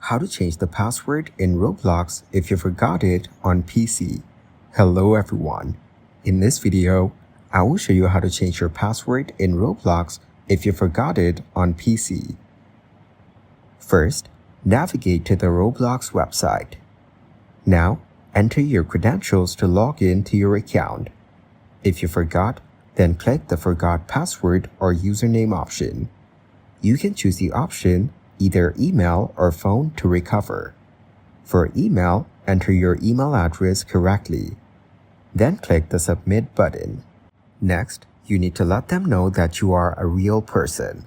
How to change the password in Roblox if you forgot it on PC. Hello everyone. In this video, I will show you how to change your password in Roblox if you forgot it on PC. First, navigate to the Roblox website. Now, enter your credentials to log in to your account. If you forgot, then click the Forgot Password or Username option. You can choose the option either email or phone to recover. For email, enter your email address correctly. Then click the Submit button. Next, you need to let them know that you are a real person.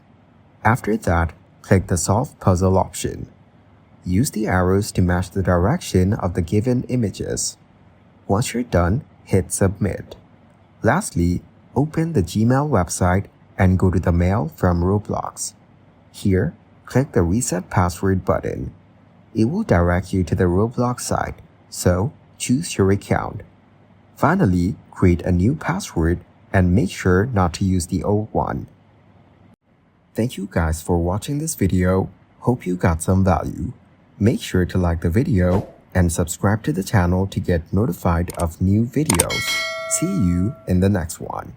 After that, click the Solve Puzzle option. Use the arrows to match the direction of the given images. Once you're done, hit Submit. Lastly, open the Gmail website and go to the Mail from Roblox. Here, click the Reset Password button. It will direct you to the Roblox site, so choose your account. Finally, create a new password and make sure not to use the old one. Thank you guys for watching this video. Hope you got some value. Make sure to like the video and subscribe to the channel to get notified of new videos. See you in the next one.